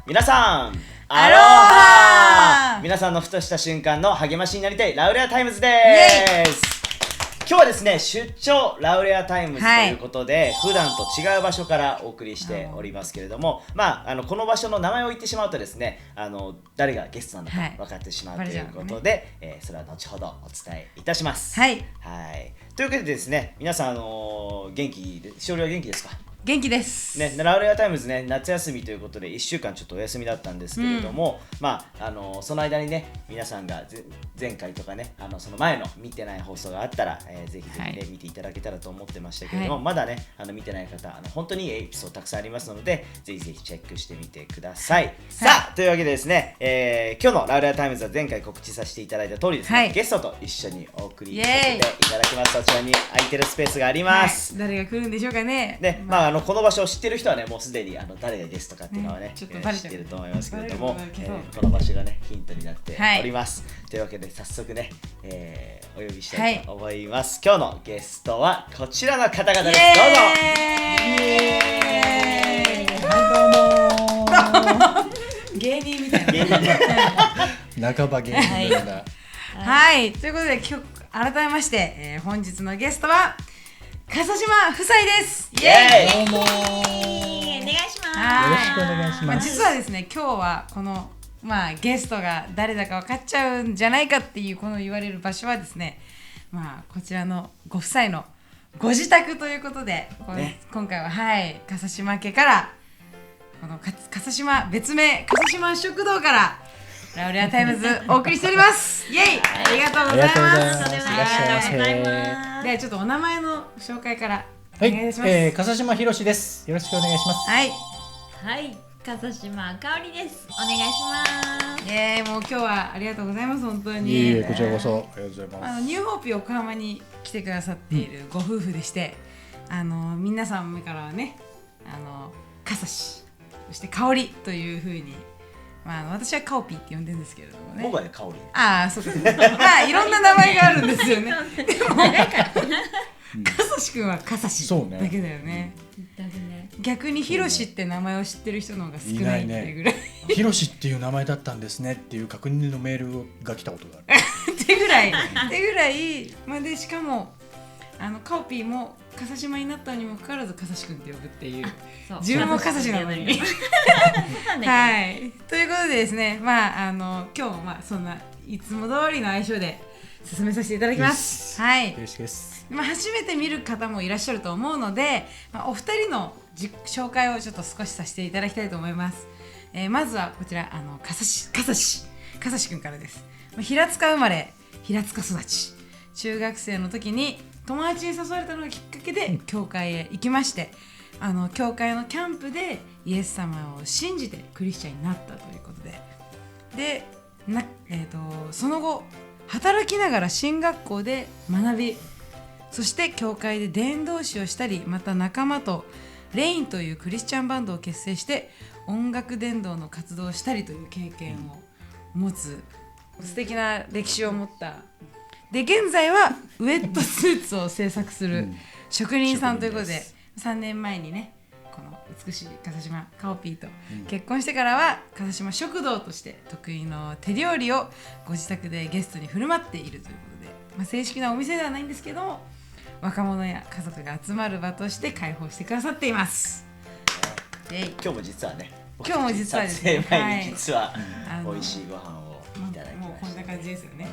皆さんアロハ皆さんのふとした瞬間の励ましになりたいラウレアタイムズです。今日はですね、出張ラウレアタイムズということで、普段と違う場所からお送りしておりますけれども、この場所の名前を言ってしまうとですね、誰がゲストなのか分かってしまうということで、それは後ほどお伝えいたします。はい。というわけでですね、皆さん、元気で、しおりは元気ですか？元気ですね、ラウレアタイムズね、夏休みということで1週間ちょっとお休みだったんですけれども、その間にね、皆さんが前回とかね、その前の見てない放送があったら、ぜひぜひね、見ていただけたらと思ってましたけれども、まだね、見てない方、本当にいいエピソードたくさんありますので、ぜひぜひチェックしてみてください。さあ、というわけでですね、今日のラウレアタイムズは前回告知させていただいた通りですね、ゲストと一緒にお送りさせていただきます。そちらに空いてるスペースがあります。誰が来るんでしょうかね。この場所を知ってる人はね、もうすでに誰がゲストかっていうのはね、知ってると思いますけれども、この場所がね、ヒントになっております。というわけで早速ね、お呼びしたいと思います。今日のゲストはこちらの方々です。どうぞ。芸人みたいな。半ば芸人のような。はい、ということで今日改めまして、本日のゲストは笠島夫妻です。イエーイ。どうも。お願いします。よろしくお願いします。実はですね、今日はこのゲストが誰だか分かっちゃうんじゃないかっていうこの言われる場所はですね、こちらのご夫妻のご自宅ということで、今回は笠島家からこの笠島別名笠島食堂からラウレアタイムズお送りしております。イエイ、ありがとうございます。いらっしゃいませ。ではちょっとお名前の紹介からお願いします。笠島ひろしです。よろしくお願いします。はい、笠島かおりです。お願いします。もう今日はありがとうございます。本当に。いえ、こちらこそありがとうございます。ニューホープ横浜に来てくださっているご夫婦でして、皆さん目からはね、笠氏、そしてかおりというふうに。私はカオピーって呼んでるんですけれどもね。僕はね、カオリ。そうですね。いろんな名前があるんですよね。でも、かさしくんはかさしだけだよね。逆にひろしって名前を知ってる人の方が少ないっていうぐらい。ひろしっていう名前だったんですねっていう確認のメールが来たことがある。ってぐらい、でしかもカオピーも笠島になったにもかかわらず笠志くんって呼ぶっていう、自分も笠志なのにはい、ということでですね、今日もそんないつも通りの相性で進めさせていただきます。はい、嬉しいです。初めて見る方もいらっしゃると思うので、お二人の紹介をちょっと少しさせていただきたいと思います。まずはこちら笠志くんからです。平塚生まれ平塚育ち、中学生の時に友達に誘われたのがきっかけで教会へ行きまして、教会のキャンプでイエス様を信じてクリスチャンになったということで、その後働きながら進学校で学び、そして教会で伝道師をしたり、また仲間とレインというクリスチャンバンドを結成して音楽伝道の活動をしたりという経験を持つ素敵な歴史を持ったで、現在はウェットスーツを制作する職人さんということで、3年前にね、この美しい笠島かおぴーと結婚してからは笠島食堂として得意の手料理をご自宅でゲストに振る舞っているということで、正式なお店ではないんですけども、若者や家族が集まる場として開放してくださっています。今日も実はね、ですね、撮影前に実は美味しいご飯をいただきました。もうこんな感じですよね。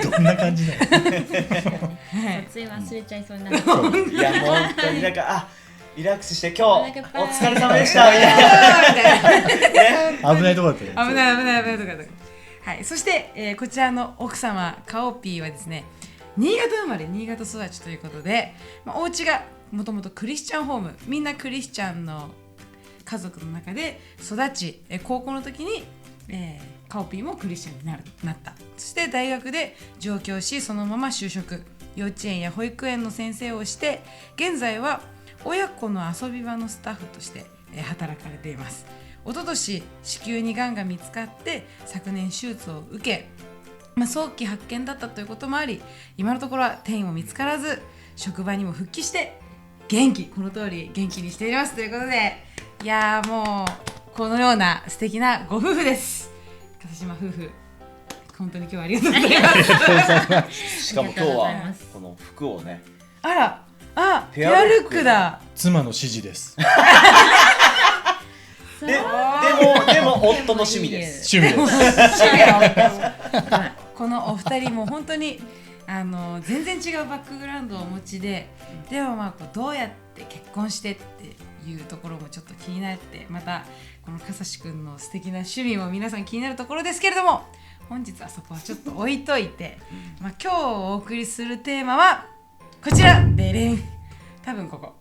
どんな感じだよ。撮影忘れちゃいそうになって。いや、本当にリラックスして今日お疲れ様でしたみたいな。危ないとこだったよ。危ないとこだった。はい、そして、こちらの奥様かおぴーはですね、新潟生まれ新潟育ちということで、お家がもともとクリスチャンホーム、みんなクリスチャンの家族の中で育ち、高校の時に、かおぴーもクリスチャンになった。そして大学で上京し、そのまま就職、幼稚園や保育園の先生をして、現在は親子の遊び場のスタッフとして、働かれています。一昨年子宮にがんが見つかって昨年手術を受け、早期発見だったということもあり、今のところは転移も見つからず、職場にも復帰してこの通り元気にしていますということで、いやーもうこのような素敵なご夫婦です。笠島夫婦、本当に今日はありがとうございます。しかも今日はこの服をね、あら、ペアルックだ。妻の指示です。でも夫の趣味です。趣味です。このお二人も本当に全然違うバックグラウンドをお持ちで、でもまあどうやって結婚してっていうところもちょっと気になって、またこの笠志くんの素敵な趣味も皆さん気になるところですけれども、本日はそこはちょっと置いといて、まあ、今日お送りするテーマはこちらでれん。多分ここ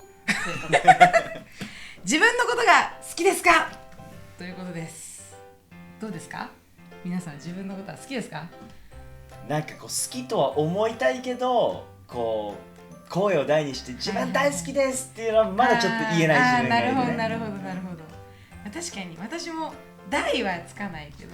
自分のことが好きですかということです。どうですか皆さん、自分のことは好きですか？なんかこう好きとは思いたいけど、こう声を大にして自分大好きですっていうのはまだちょっと言えない自分がいるね。なるほど。確かに私も大はつかないけど、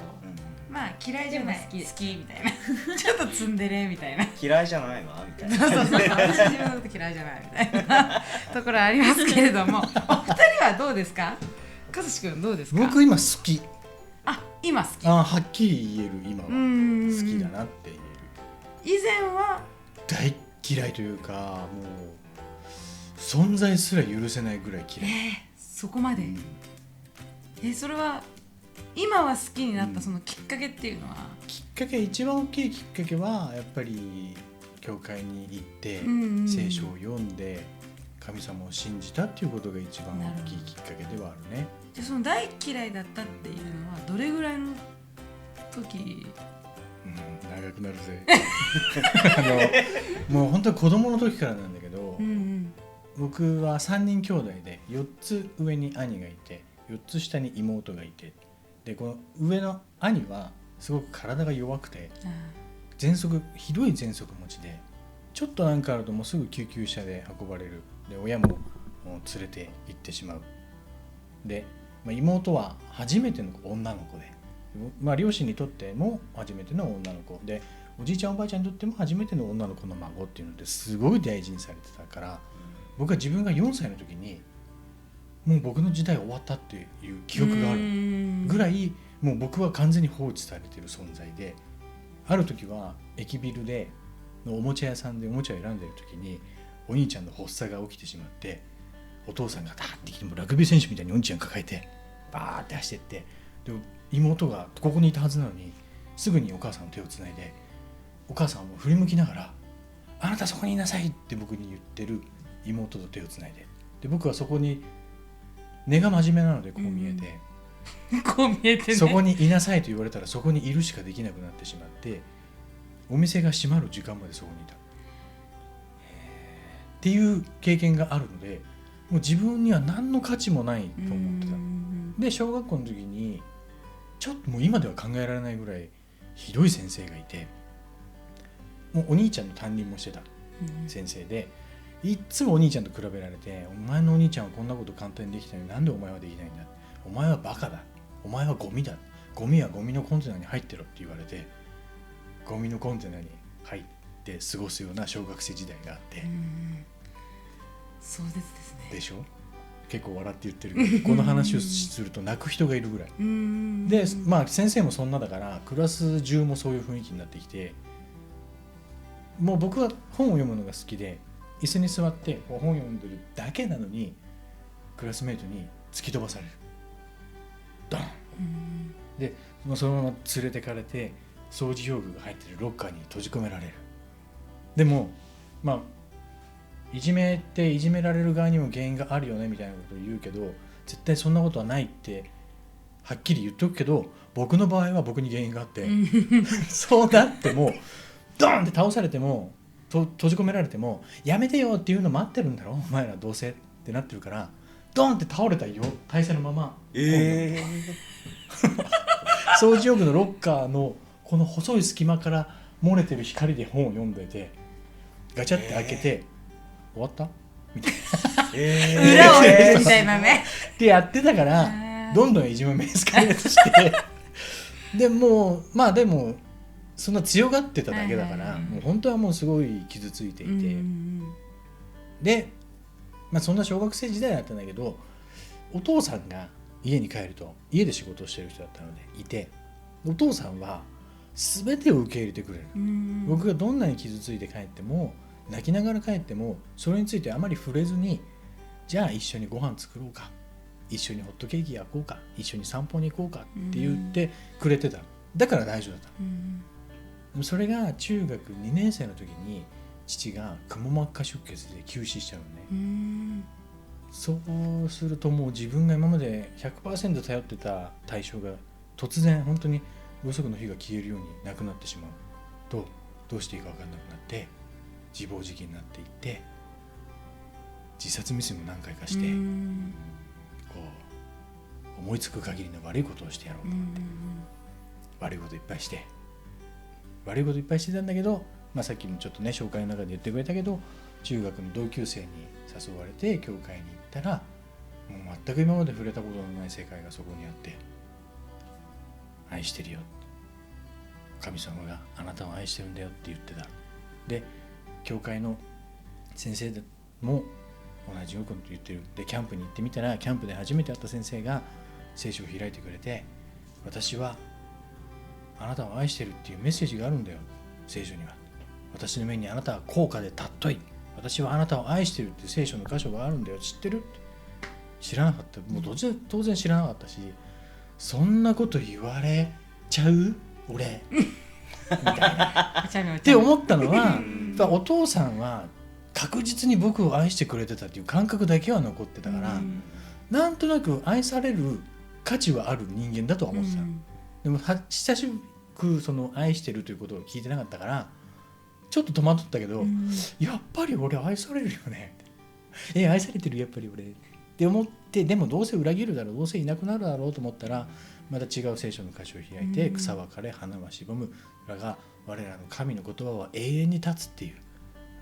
まあ嫌いじゃない、好きみたいなちょっとツンデレみたいな、嫌いじゃないわみたいなそう私自分のこと嫌いじゃないみたいなところありますけれども、お二人はどうですか？笠志くんどうですか？僕今好き。今好き。はっきり言える。今は好きだなって言える。以前は大嫌いというか、もう存在すら許せないぐらい嫌い。そこまで、それは今は好きになったそのきっかけっていうのは、きっかけ、一番大きいきっかけはやっぱり教会に行って聖書を読んで神様を信じたっていうことが一番大きいきっかけではあるね。じゃあその大嫌いだったっていうのはどれぐらいの時？長くなるぜもう本当に子供の時からなんだけど、僕は3人兄弟で4つ上に兄がいて4つ下に妹がいて、でこの上の兄はすごく体が弱くてひどい喘息持ちで、ちょっとなんかあるともうすぐ救急車で運ばれる。で親も連れて行ってしまう。で、妹は初めての女の子で、両親にとっても初めての女の子で、おじいちゃんおばあちゃんにとっても初めての女の子の孫っていうのですごい大事にされてたから、僕は自分が4歳の時にもう僕の時代終わったっていう記憶があるぐらい、もう僕は完全に放置されてる存在で、ある時は駅ビルでのおもちゃ屋さんでおもちゃを選んでる時にお兄ちゃんの発作が起きてしまって、お父さんがダーって来てもラグビー選手みたいにお兄ちゃん抱えてバーって走ってって、で妹がここにいたはずなのにすぐにお母さんの手をつないで、お母さんを振り向きながらあなたそこにいなさいって僕に言ってる妹と手をつないで、僕はそこに根が真面目なのでこう見えて、こう見えてね、そこにいなさいと言われたらそこにいるしかできなくなってしまって、お店が閉まる時間までそこにいたっていう経験があるので、もう自分には何の価値もないと思ってた。で小学校の時にちょっともう今では考えられないぐらいひどい先生がいて、もうお兄ちゃんの担任もしてた先生で、いっつもお兄ちゃんと比べられて、お前のお兄ちゃんはこんなこと簡単にできたのになんでお前はできないんだ、お前はバカだ、お前はゴミだ、ゴミはゴミのコンテナに入ってろって言われて、ゴミのコンテナに入って過ごすような小学生時代があって、壮絶ですね。でしょ。結構笑って言ってるけどこの話をすると泣く人がいるぐらいで、先生もそんなだからクラス中もそういう雰囲気になってきて、もう僕は本を読むのが好きで椅子に座って本を読んでるだけなのにクラスメートに突き飛ばされる、ドンでそのまま連れてかれて掃除用具が入ってるロッカーに閉じ込められる。でもいじめっていじめられる側にも原因があるよねみたいなことを言うけど、絶対そんなことはないってはっきり言っとくけど、僕の場合は僕に原因があってそうなってもドーンって倒されても閉じ込められてもやめてよっていうの待ってるんだろお前らどうせってなってるから、ドーンって倒れた体勢のまま、掃除用具のロッカーのこの細い隙間から漏れてる光で本を読んでて、ガチャって開けて、終わったみたいな、裏を言うみたいなねってやってたから、どんどんいじめエスカレートしてでもでもそんな強がってただけだから、もう本当はもうすごい傷ついていて、で、そんな小学生時代だったんだけど、お父さんが家に帰ると家で仕事をしてる人だったのでいて、お父さんは全てを受け入れてくれる。僕がどんなに傷ついて帰っても泣きながら帰ってもそれについてあまり触れずに、じゃあ一緒にご飯作ろうか、一緒にホットケーキ焼こうか、一緒に散歩に行こうかって言ってくれてた。だから大丈夫だった。でもそれが中学2年生の時に父がくも膜下出血で急死しちゃうのね。そうするともう自分が今まで 100% 頼ってた対象が突然本当にろうそくの火が消えるようになくなってしまうと、どうしていいか分かんなくなって自暴自棄になっていって、自殺未遂も何回かして、こう思いつく限りの悪いことをしてやろうと思って、悪いこといっぱいしてたんだけど、さっきもちょっとね紹介の中で言ってくれたけど、中学の同級生に誘われて教会に行ったら、もう全く今まで触れたことのない世界がそこにあって、愛してるよ、神様があなたを愛してるんだよって言ってた。で教会の先生も同じようなこと言ってる。でキャンプに行ってみたら、キャンプで初めて会った先生が聖書を開いてくれて、私はあなたを愛してるっていうメッセージがあるんだよ、聖書には。私の目にあなたは高価で尊い、私はあなたを愛してるっていう聖書の箇所があるんだよ、知ってる？知らなかった。もう当然知らなかったし、そんなこと言われちゃう俺みたいなって思ったのはお父さんは確実に僕を愛してくれてたっていう感覚だけは残ってたから、なんとなく愛される価値はある人間だとは思ってた。でも久しくその愛してるということを聞いてなかったからちょっと戸惑ったけど、やっぱり俺愛されるよね愛されてるやっぱり俺って思って、でもどうせ裏切るだろう、どうせいなくなるだろうと思ったら、また違う聖書の箇所を開いて、草は枯れ花はしぼむだが我らの神の言葉は永遠に立つっていう、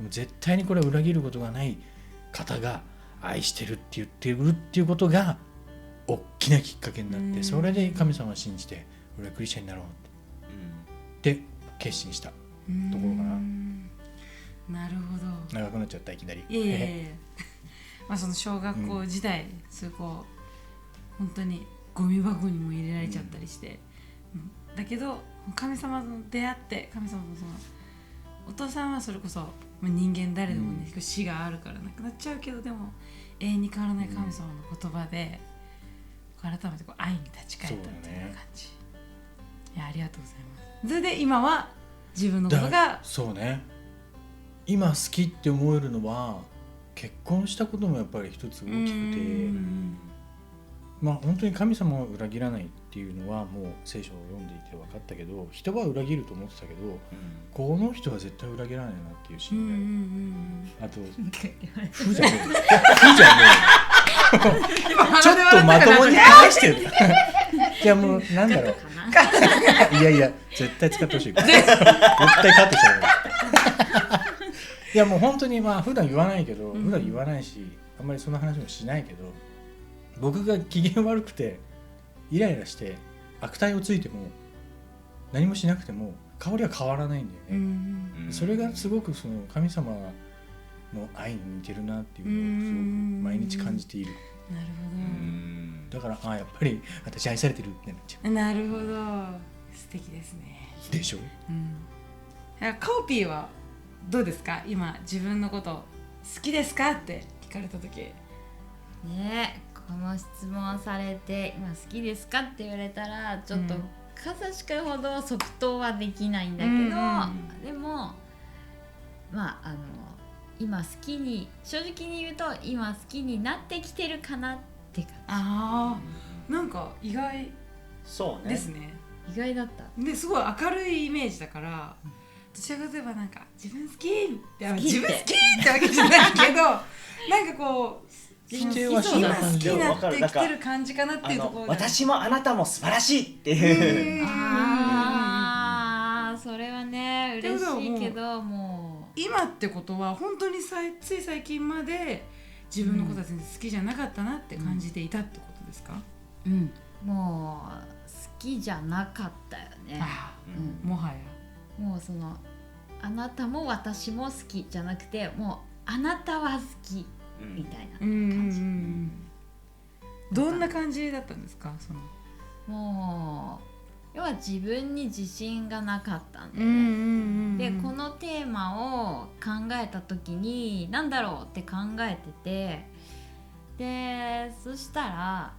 絶対にこれは裏切ることがない方が愛してるって言ってるっていうことが大きなきっかけになって、それで神様を信じて俺はクリスチャンになろうって決心したところかな。なるほど。長くなっちゃったいきなり。その小学校時代、そういうこう本当にゴミ箱にも入れられちゃったりして、だけど神様と出会って、神様のそのお父さんはそれこそ人間誰でもね、死があるからなくなっちゃうけど、でも永遠に変わらない神様の言葉で改めてこう愛に立ち返ったっていう感じ。いや、ありがとうございます。それで今は自分のことがそうね、今好きって思えるのは結婚したこともやっぱり一つ大きくて、本当に神様を裏切らないっていうのはもう聖書を読んでいて分かったけど、人は裏切ると思ってたけど、この人は絶対裏切らないなっていう信頼、あとふじゃねえちょっとまともに話してるいやもうなんだろういやいや絶対使ってほしい絶対カットしちゃういやもう本当に普段言わないけど、普段言わないしあんまりそんな話もしないけど、僕が機嫌悪くてイライラして悪態をついても何もしなくても香りは変わらないんだよね。それがすごくその神様の愛に似てるなっていうのをすごく毎日感じている。なるほど。だからやっぱり私愛されてるってなっちゃう。なるほど、素敵ですね。でしょ。カオピーはどうですか？今自分のこと好きですかって聞かれた時ね、この質問されて今好きですかって言われたらちょっとかさしくほど即答はできないんだけど、でも今好きに正直に言うと今好きになってきてるかなって感じ。なんか意外ですね。意外だった。ですごい明るいイメージだから、どちらかといえばなんか自分好きって自分好きってわけじゃないけどなんかこう否定はしない感じ好きになってきてる感じかなっていうところで、私もあなたも素晴らしいっていうそれはね嬉しいけど、もう今ってことは本当につい最近まで自分のことは全然好きじゃなかったなって感じていたってことですか？もう好きじゃなかったよね。もはやもうそのあなたも私も好きじゃなくて、もうあなたは好きみたいな感じ。どんな感じだったんですか？そのもう要は自分に自信がなかったんだよね。でこのテーマを考えた時に何だろうって考えてて、でそしたら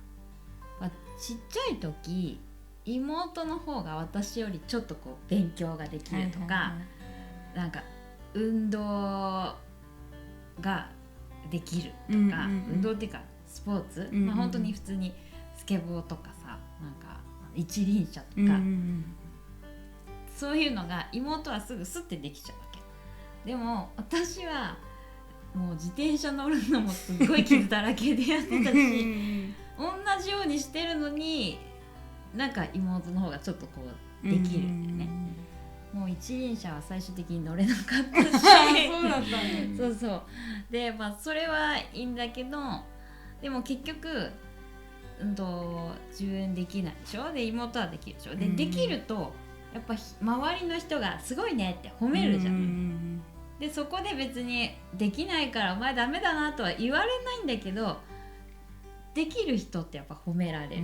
ちっちゃい時妹の方が私よりちょっとこう勉強ができるとか、なんか運動ができるとか、運動っていうかスポーツ、まあ本当に普通にスケボーとかさ、なんか一輪車とか、そういうのが妹はすぐスッてできちゃうわけ。でも私はもう自転車乗るのもすごい傷だらけでやってたし同じようにしてるのになんか妹の方がちょっとこうできるんだよね。もう一輪車は最終的に乗れなかったしそうだったんだ。そうそうでまあそれはいいんだけど、でも結局自分できないでしょ。で妹はできるでしょ。でできるとやっぱ周りの人がすごいねって褒めるじゃん。でそこで別にできないからお前ダメだなとは言われないんだけど、できる人ってやっぱ褒められる。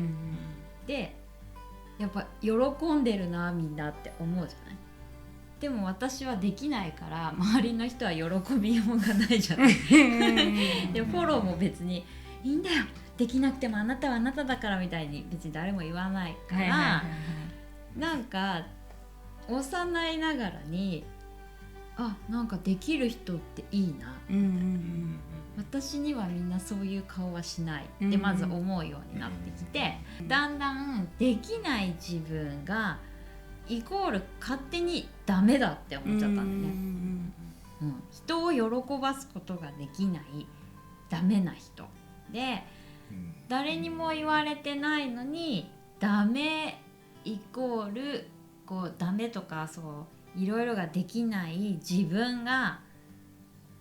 でやっぱ喜んでるなみんなって思うじゃない。でも私はできないから周りの人は喜びようがないじゃないでフォローも別にいいんだよ、できなくてもあなたはあなただからみたいに別に誰も言わないから、なんか幼いながらになんかできる人っていいな、私にはみんなそういう顔はしないってまず思うようになってきて、だんだんできない自分がイコール勝手にダメだって思っちゃったんだよね。人を喜ばすことができないダメな人で、誰にも言われてないのにダメイコールこうダメとかそういろいろができない自分が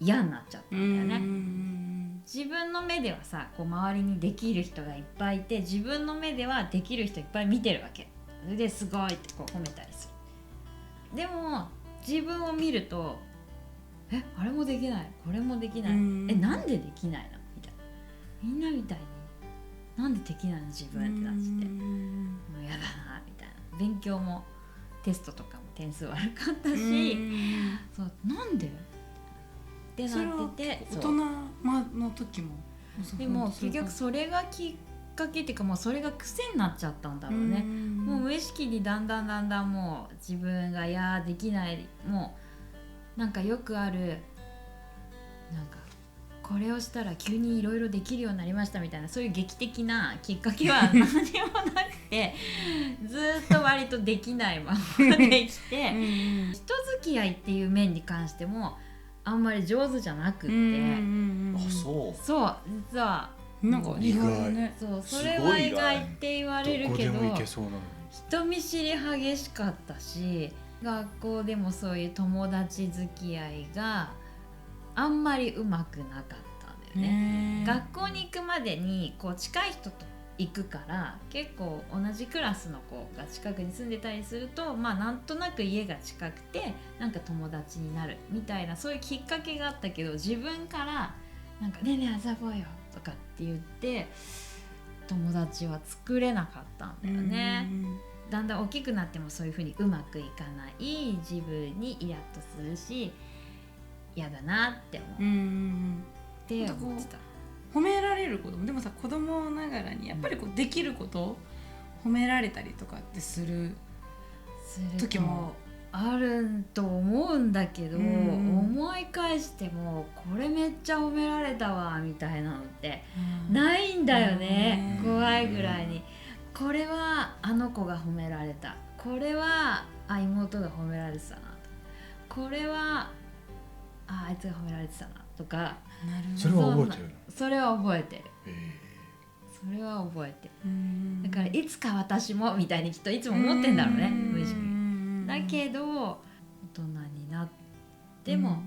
嫌になっちゃったんだよね。自分の目ではさこう周りにできる人がいっぱいいて、自分の目ではできる人いっぱい見てるわけですごいってこう褒めたりする。でも自分を見るとあれもできない、これもできない、なんでできないのみたいな、みんなみたいになんでできないの自分ってなっちゃって、もうやだなみたいな。勉強もテストとかも点数悪かったし、そうなんでってなってて、大人の時もでも結局それがきっかけっていうかもうそれが癖になっちゃったんだろうね。もう無意識にだんだんもう自分ができない、もうなんかよくあるなんかこれをしたら急にいろいろできるようになりましたみたいな、そういう劇的なきっかけは何にもなくてずっと割とできないままできて人付き合いっていう面に関してもあんまり上手じゃなくって、そう実はなんか意外ね。そうそれは意外って言われるけど、どこでもいけそうなのに人見知り激しかったし、学校でもそういう友達付き合いがあんまりうまくなかったんだよね。学校に行くまでにこう近い人と行くから結構同じクラスの子が近くに住んでたりすると、まあなんとなく家が近くてなんか友達になるみたいなそういうきっかけがあったけど、自分からなんかねえねえ遊ぼうよとかって言って友達は作れなかったんだよね。だんだん大きくなってもそういう風にうまくいかない自分にイラッとするし嫌だなって思って思ってた。褒められることもでもさ、子供ながらにやっぱりこうできること褒められたりとかってする時もあると思うんだけど、思い返してもこれめっちゃ褒められたわみたいなのってないんだよね。怖いぐらいにこれはあの子が褒められた、これは妹が褒められてたな、これはあいつが褒められてたなとか。それは覚えてるの？それは覚えてる。それは覚えてる。だからいつか私もみたいにきっといつも思ってんだろうね、無意識に。だけど大人になっても、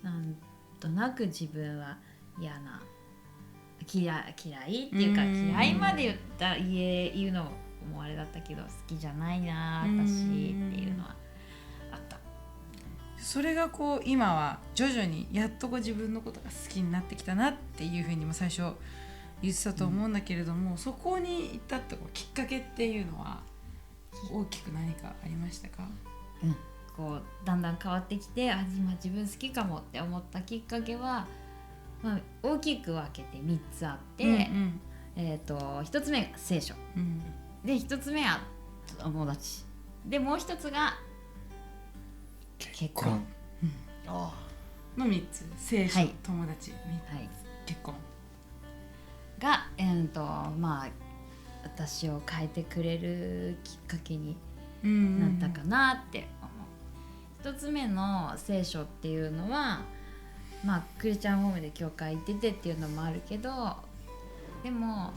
なんとなく自分は嫌な嫌いっていうか、嫌いまで言うのもあれだったけど好きじゃないな私っていうのはあった。それがこう今は徐々にやっとこう自分のことが好きになってきたなっていうふうにも最初言ってたと思うんだけれども、そこに至ったきっかけっていうのは大きく何かありましたか？こうだんだん変わってきて、今自分好きかもって思ったきっかけは、大きく分けて3つあって、1つ目が聖書、で1つ目は友達で、もう1つが結婚あの3つ、聖書、はい友達、結婚が、私を変えてくれるきっかけになったかなって思う。1つ目の聖書っていうのは、クリスチャンホームで教会行っててっていうのもあるけど、でも、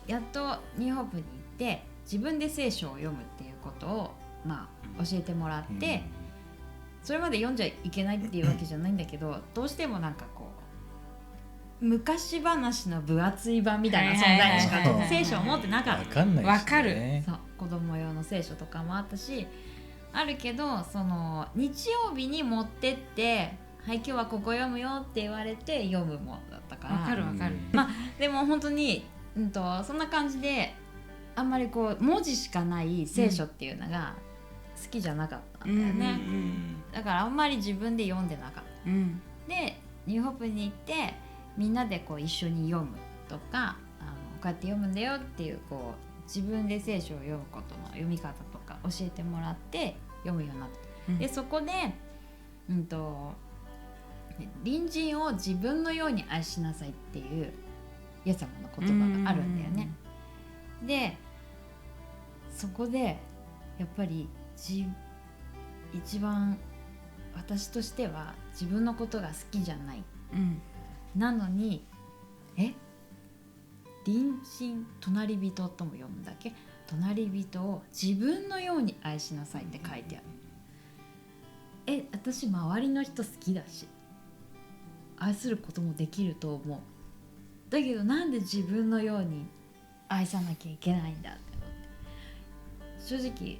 やっとニューホープに行って自分で聖書を読むっていうことを、教えてもらって、それまで読んじゃいけないっていうわけじゃないんだけど、どうしてもなんかこう昔話の分厚い版みたいな存在にしか聖書を持ってなかった。分かんないですね。分かる。そう、子供用の聖書とかもあったし、あるけど、その日曜日に持ってってはい今日はここ読むよって言われて読むものだったから。分かる分かる。でも本当に、そんな感じであんまりこう文字しかない聖書っていうのが好きじゃなかったんだよね、だからあんまり自分で読んでなかった、でニューホープに行ってみんなでこう一緒に読むとか、こうやって読むんだよっていう、こう自分で聖書を読むことの読み方とか教えてもらって読むようになった、でそこで隣人を自分のように愛しなさいっていうイエス様の言葉があるんだよね。でそこでやっぱり一番私としては自分のことが好きじゃない、なのに隣人、隣人とも読むんだっけ、隣人を自分のように愛しなさいって書いてある。私周りの人好きだし愛することもできると思う。だけどなんで自分のように愛さなきゃいけないんだって思って、正直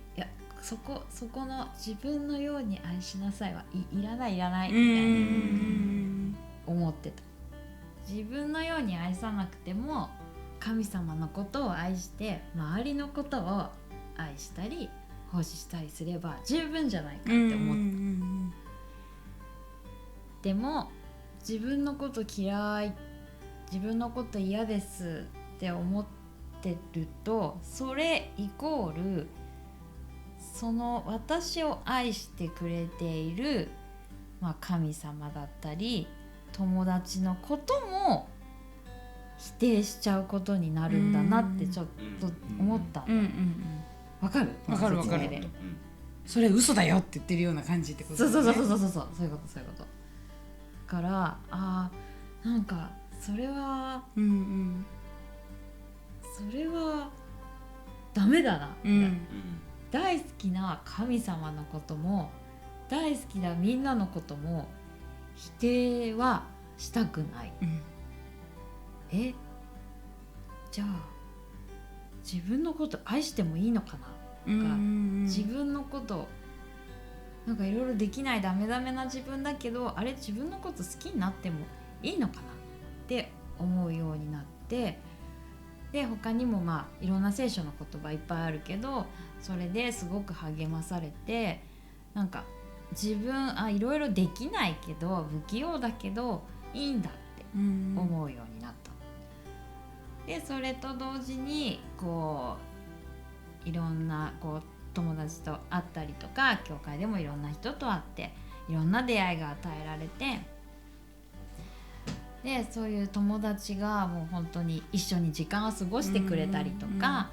そこの自分のように愛しなさいはいらないみたいな思ってた。自分のように愛さなくても神様のことを愛して周りのことを愛したり奉仕したりすれば十分じゃないかって思った。でも自分のこと嫌い、自分のこと嫌ですって思ってると、それイコールその私を愛してくれている、神様だったり友達のことも否定しちゃうことになるんだなってちょっと思ったんだ。わかる？わかるわかる。それ嘘だよって言ってるような感じってことだよね。そういうことだからなんかそれはダメだな、大好きな神様のことも大好きなみんなのことも否定はしたくない、じゃあ自分のこと愛してもいいのかなとか、自分のことなんかいろいろできないダメな自分だけど、あれ自分のこと好きになってもいいのかなって思うようになって、で他にもいろんな聖書の言葉いっぱいあるけど、それですごく励まされて、なんか自分いろいろできないけど不器用だけどいいんだって思うようになった。でそれと同時にこういろんな友達と会ったりとか、教会でもいろんな人と会っていろんな出会いが与えられて、でそういう友達がもう本当に一緒に時間を過ごしてくれたりとか、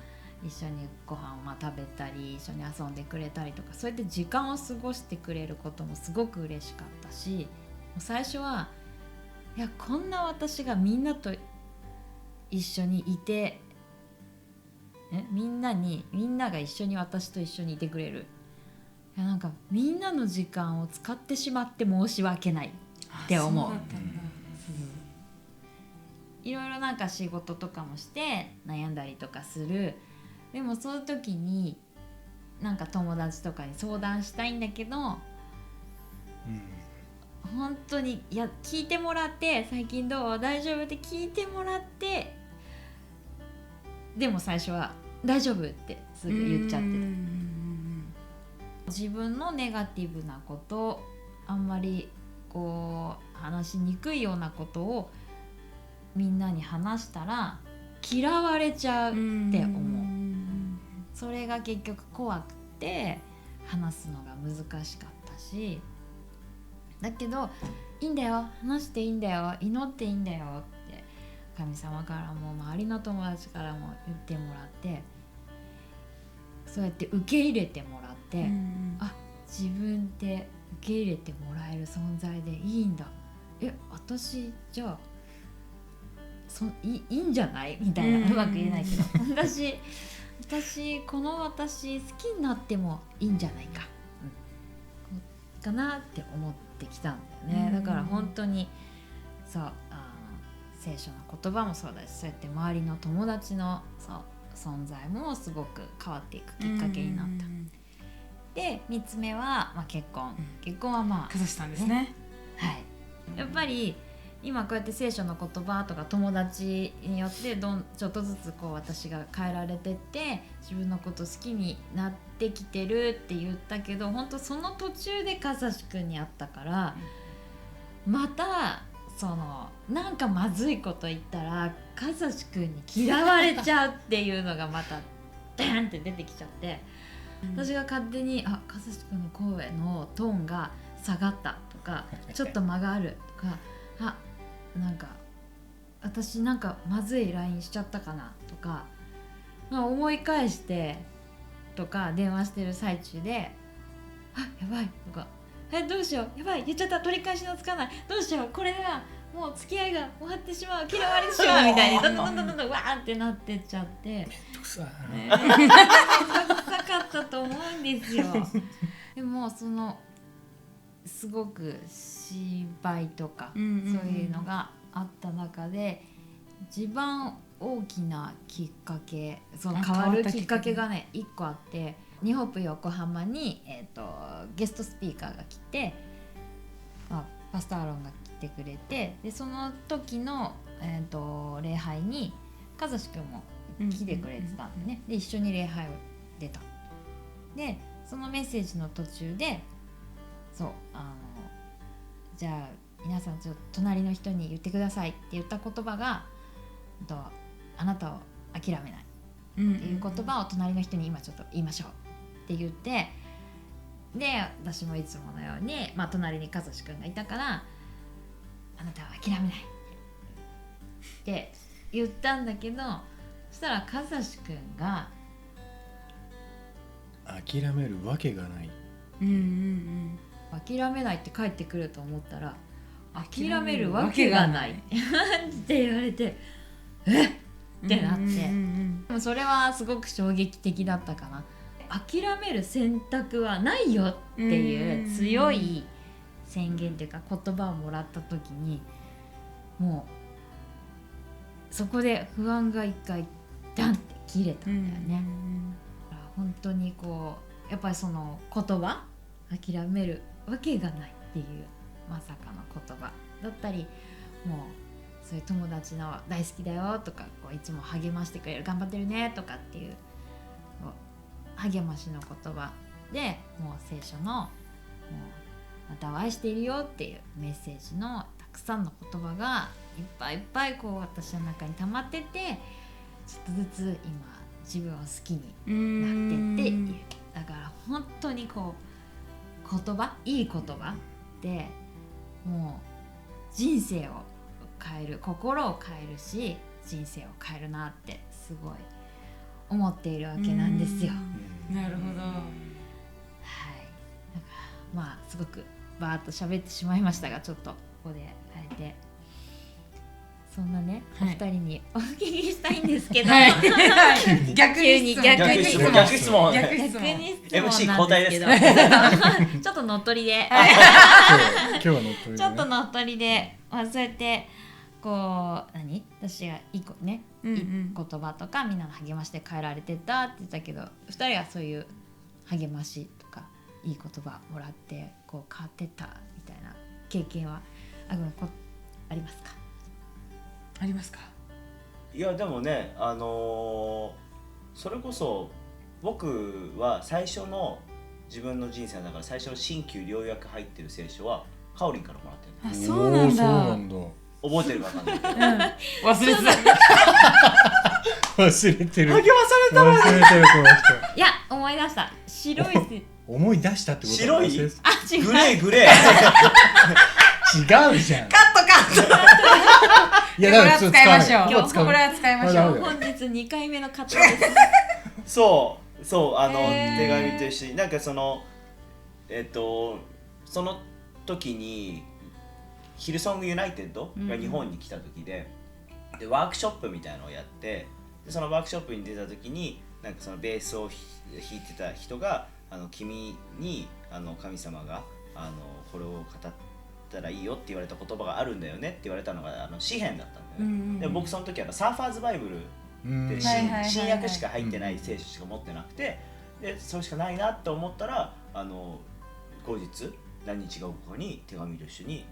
一緒にご飯を食べたり一緒に遊んでくれたりとか、そうやって時間を過ごしてくれることもすごく嬉しかったし、もう最初はいやこんな私がみんなと一緒にいて、みんなが一緒に私と一緒にいてくれる、いやなんかみんなの時間を使ってしまって申し訳ないって思う。いろいろなんか仕事とかもして悩んだりとかする。でもそういう時になんか友達とかに相談したいんだけど、本当に聞いてもらって、最近どう大丈夫って聞いてもらって、でも最初は大丈夫ってすぐ言っちゃってた。自分のネガティブなこと、あんまりこう話しにくいようなことをみんなに話したら嫌われちゃうって思う。それが結局怖くて話すのが難しかったし、だけどいいんだよ、話していいんだよ、祈っていいんだよって神様からも周りの友達からも言ってもらって、そうやって受け入れてもらって、あ、自分って受け入れてもらえる存在でいいんだ、私じゃあいいんじゃないみたいな、うまく言えないけど私この私好きになってもいいんじゃないか、かなって思ってきたんだよね。だから本当にそう聖書の言葉もそうだし、そうやって周りの友達の存在もすごく変わっていくきっかけになった。で3つ目は、結婚はかざしたんですね。はい、やっぱり今こうやって聖書の言葉とか友達によってちょっとずつこう私が変えられてって、自分のこと好きになってきてるって言ったけど、本当その途中でかさしくんに会ったから、またなんかまずいこと言ったらかさしくんに嫌われちゃうっていうのがまたダーンって出てきちゃって、私が勝手にかさしくんの声のトーンが下がったとかちょっと間があるとかなんか私なんかまずい LINE しちゃったかなとか、思い返してとか電話してる最中でやばいとかどうしよう、やばい言っちゃった、取り返しのつかない、どうしよう、これがもう付き合いが終わってしまう、嫌われてしまうみたいにどんどんわーってなってっちゃって、めんどくさかったと思うんですよ。でもすごく芝居とか、そういうのがあった中で一番大きなきっかけ、変わるきっかけがね1個あって、ニホープ横浜に、ゲストスピーカーが来て、パスターロンが来てくれて、でその時の、礼拝にかざしくんも来てくれてたんでね、で一緒に礼拝を出た。でそのメッセージの途中でじゃあ皆さんちょっと隣の人に言ってくださいって言った言葉が、あなたを諦めないっていう言葉を隣の人に今ちょっと言いましょうって言って、で私もいつものように、隣にかぞしくんがいたから、あなたは諦めないって言ったんだけど、そしたらかぞしくんが諦めるわけがない、諦めないって帰ってくると思ったら、諦めるわけがないって言われて、ってなって、でもそれはすごく衝撃的だったかな。諦める選択はないよっていう強い宣言というか言葉をもらった時に、もうそこで不安が一回ダンって切れたんだよね。本当にやっぱりその言葉、諦めるわけがないっていうまさかの言葉だったり、もうそういう友達の大好きだよとか、いつも励ましてくれる、頑張ってるねとかっていう励ましの言葉で、もう聖書のもうあなたを愛しているよっていうメッセージのたくさんの言葉がいっぱいいっぱい私の中に溜まってて、ちょっとずつ今自分を好きになってっている。だから本当に言葉、いい言葉ってもう人生を変える、心を変えるし人生を変えるなってすごい思っているわけなんですよ。なるほど。はい。だからすごくバーッと喋ってしまいましたが、ちょっとここであえてそんなね、お二人にお聞きしたいんですけど、逆に質問 MC 交代ですかちょっと乗っ取りで今日は乗っ取りで、ちょっと乗っ取りで、そうやって私がいい言葉とかみんなの励ましで変えられてたって言ったけど、2人はそういう励ましとかいい言葉もらって変わってったみたいな経験はありますか？ありますか？いやでもね、それこそ僕は最初の自分の人生の中で最初の新旧両訳入ってる聖書はカオリンからもらってる。あ、そうなんだ。そうなんだ。覚えてるか分かんないけど忘れてた。忘れてる。励まされたわ。忘れてるこの人。いや思い出した。白い思い出したってことは白い忘れてたあ違うグレーグレー違うじゃん。カットカット。いやこれは使いましょう。ここは使うこれは使いましょう。本日2回目の方です。そうそうへー手紙と一緒になんかそのその時にヒルソングユナイテッドが日本に来た時で、ワークショップみたいなのをやって、でそのワークショップに出た時になんかそのベースを弾いてた人が君に神様がこれを語ったらいいよって言われた言葉があるんだよねって言われたのが詩篇だったんだよね。で僕その時サーファーズバイブルで新約しか入ってない聖書しか持ってなくて、でそれしかないなって思ったら後日何日か後に手紙と一緒に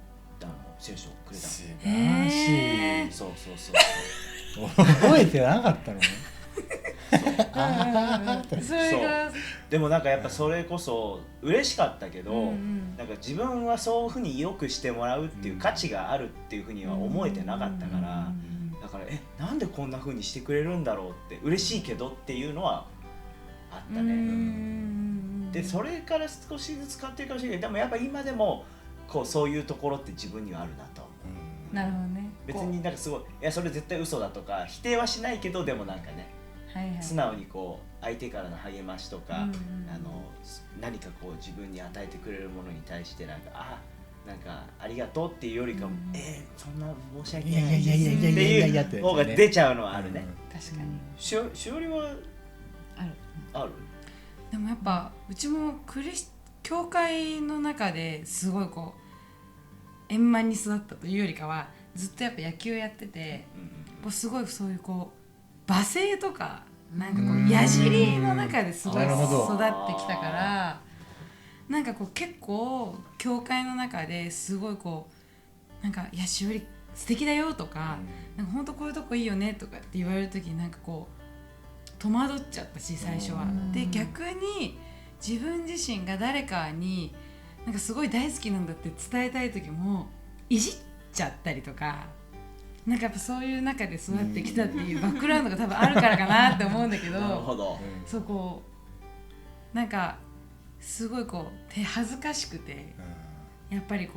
聖書をくれたの。素晴らしい。そうそうそう覚えてなかったのね。それがでもなんかやっぱそれこそ嬉しかったけど、なんか自分はそういうふうに良くしてもらうっていう価値があるっていうふうには思えてなかったから、だからなんでこんなふうにしてくれるんだろうって嬉しいけどっていうのはあったね。でそれから少しずつ変わっていくかもしれないけど、でもやっぱ今でもそういうところって自分にはあるなと思う。なるほどね。別になんかすごいそれ絶対嘘だとか否定はしないけど、でもなんかね、はいはい、素直に相手からの励ましとか、何か自分に与えてくれるものに対してなんかありがとうっていうよりかも、そんな申し訳ないですっていう方が出ちゃうのはあるね。確かに。しおりはある。でもやっぱうちも教会の中ですごい円満に育ったというよりかは、ずっとやっぱ野球やってて、すごいそういう罵声とかなんか矢尻の中ですごい育ってきたから、なんか結構教会の中ですごいなんかいやしおり素敵だよとか、なんか本当こういうとこいいよねとかって言われる時になんか戸惑っちゃったし最初は。で逆に自分自身が誰かになんかすごい大好きなんだって伝えたい時もいじっちゃったりとか、なんかやっぱそういう中で育ってきたっていうバックグラウンドが多分あるからかなって思うんだけど、なるほど。なんかすごい恥ずかしくて、やっぱり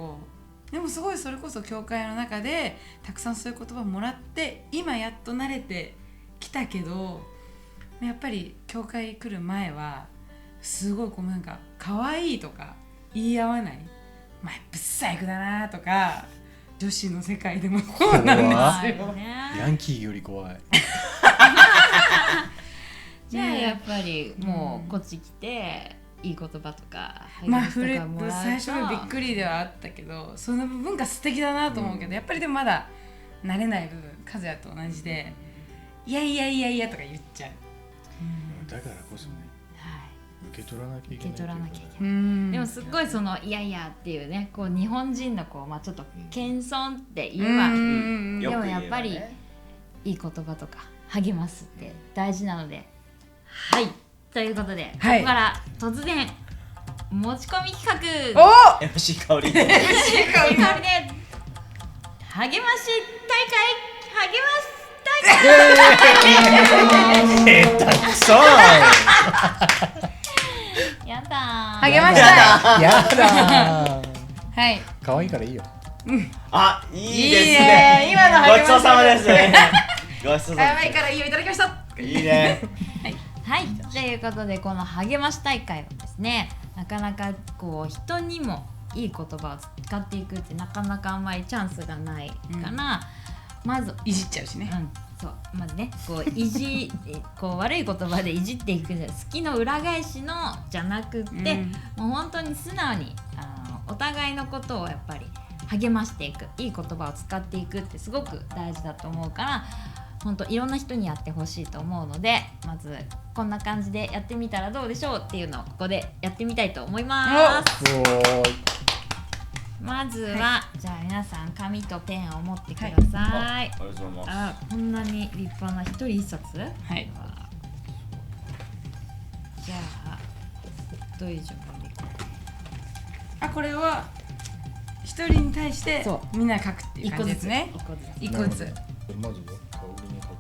でもすごいそれこそ教会の中でたくさんそういう言葉をもらって今やっと慣れてきたけど、やっぱり教会来る前はすごいなんか可愛いとか言い合わない、ぶっさい子だなとか、女子の世界でもそうなんですよ。ヤンキーより怖い。じゃあやっぱりもうこっち来ていい言葉とかフレップ最初はびっくりではあったけど、その部分が素敵だなと思うけど、やっぱりでもまだ慣れない部分、和也と同じで、いやいやいやいやとか言っちゃう。だからこそね、受け取らなきゃいけない。受け取らなきゃいけない。でもすっごいいやいやっていうね、日本人のちょっと謙遜って言えば、でもやっぱりいい言葉とか励ますって大事なので、はい、ということで、ここから突然持ち込み企画、MC 香り MC 香りで励まし大会励ます下手くそやだ励ましたい。やだはい。可愛いからいいよ。いいですね。今のごちそうさまです。ごちそうさま可愛いからいいよいただきました。いいね。はい、ということでこの励まし大会はですね、なかなか人にもいい言葉を使っていくってなかなかあんまりチャンスがないから、まずいじっちゃうしね。そうまずね悪い言葉でいじっていくじゃ好きの裏返しのじゃなくって、もう本当に素直にお互いのことをやっぱり励ましていく、いい言葉を使っていくってすごく大事だと思うから、本当いろんな人にやってほしいと思うので、まずこんな感じでやってみたらどうでしょうっていうのをここでやってみたいと思います。まずは、じゃあ皆さん紙とペンを持ってください。ありがとうございます。あ、こんなに立派な一人一冊。はいじゃあどういう順番でいこう。これは一人に対してそみんな書くっていう感じですね。一個ずつ。一個ずつ。まずは香りに書く。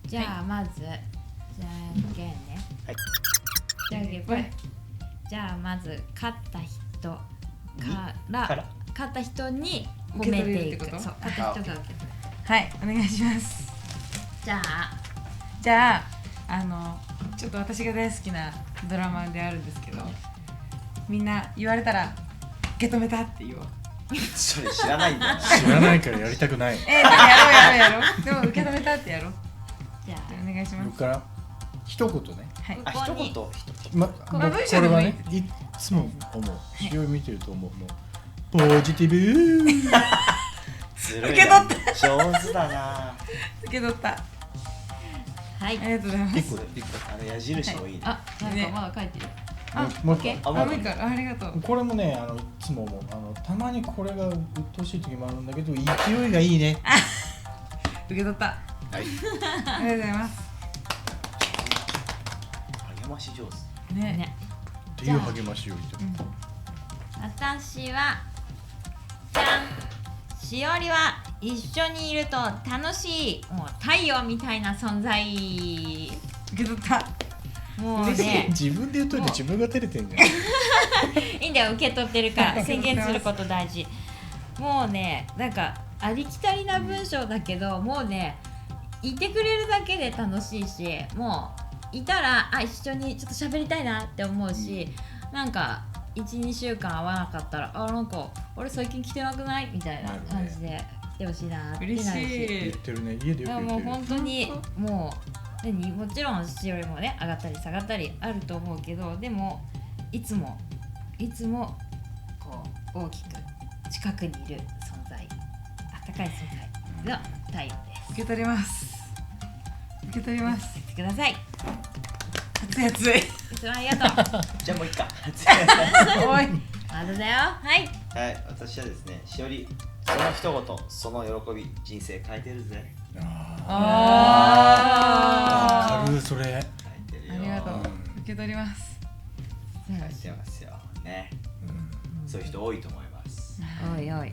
じゃあまずじゃんけんね。はい。じゃんけんぽい。じゃあまず勝った人から勝った人に褒めていく。受け取れるってことそう、勝った人が受け取る。はいお願いします。じゃあじゃあちょっと私が大好きなドラマであるんですけど、みんな言われたら受け止めたって言おう。それ知らないんだよ。知らないからやりたくない。でもやろうでも受け止めたってやろう。じゃお願いします。僕から一言ね。はいあ、一言。ま、こ僕文章でもいいこれはね、いつも思う。資料見てると思う。もうポジティブ。ずるいな。受け取っ上手だな。受け取った。あはい。ありがとうございます。一個で一個。矢印もいいね。あ、なんかまだ書いてる。もうオッケー一個。もういいからありがとう。これもね、いつも思う。たまにこれが鬱陶しい時もあるんだけど、勢いがいいね。受け取った。はい。ありがとうございます。励まし上手。ね。ね。っていう励ましを言ってる。私はじゃん。しおりは一緒にいると楽しい、もう太陽みたいな存在。受け取った。もう嬉しいね、自分で言っといて自分が照れてんじゃん。いいんだよ、受け取ってるから宣受け取ってます言すること大事。もうね、なんかありきたりな文章だけど、もうね、いてくれるだけで楽しいし、もういたら一緒にちょっと喋りたいなって思うし、なんか 1,2 週間会わなかったらなんか俺最近来てなくないみたいな感じで来てほしいなってなるし。嬉しい。言ってるね。家でよく言ってる。もう本当にもうもちろんしおりもね上がったり下がったりあると思うけど、でもいつもこう大きく近くにいる存在、あったかい存在の太陽です。受け取ります。受け取ります。言ってください。熱い熱い。いつもありがとう。じゃあもういっか。おい。まだだよ。はい。はい、私はですね、しおり、その一言、その喜び、人生変えてるぜ。あわかるそれ。変えてるよ。ありがとう。受け取ります。変えてますよ。ね。そういう人多いと思います。おいおい。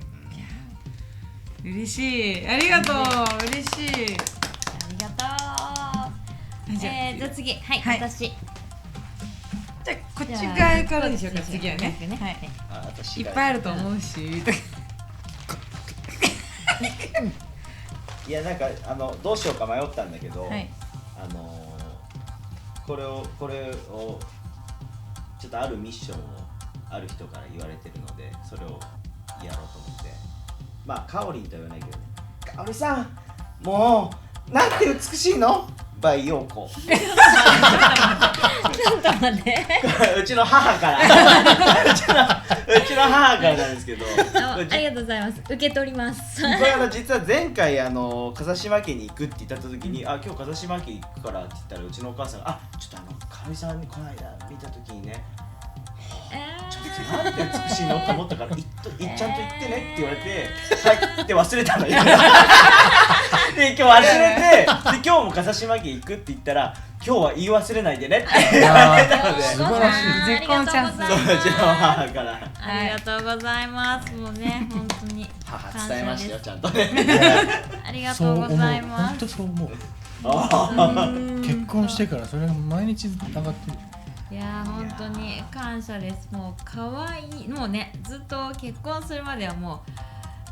嬉しい。ありがとう。嬉しい。ありがとう。じゃあ次、はい、はい私。じゃあこっち側からでしょうか。次はね。逆ね。はい。あ、私がいっぱいあると思うし。いや、なんかどうしようか迷ったんだけど、はい。これをちょっとあるミッションをある人から言われてるので、それをやろうと思って、まあかおりんとは言わないけどね、かおりさんもうなんて美しいのバイヨーコ。ちょっと待って。うちの母からうちの母からなんですけど、ありがとうございます。受け取ります。これ実は前回風島家に行くって言った時に、今日風島家行くからって言ったら、うちのお母さんがちょっとかおりさんにこの間見た時にね、ちょっとなんて美しいのって思ったからちゃんと言ってねって言われて、はいって忘れたのよ。で今日忘れて、で今日も風島家行くって言ったら、今日は言い忘れないでねって言われたので、素晴らしい絶好のチャンスそううちの母からありがとうございます。もうね、本当に母伝えましたよ、ちゃんとね。ありがとうございま本当す。そう思う。あ結婚してからそれが毎日上がってる。いやー本当に感謝です。もう可愛い、もうね、ずっと結婚するまではも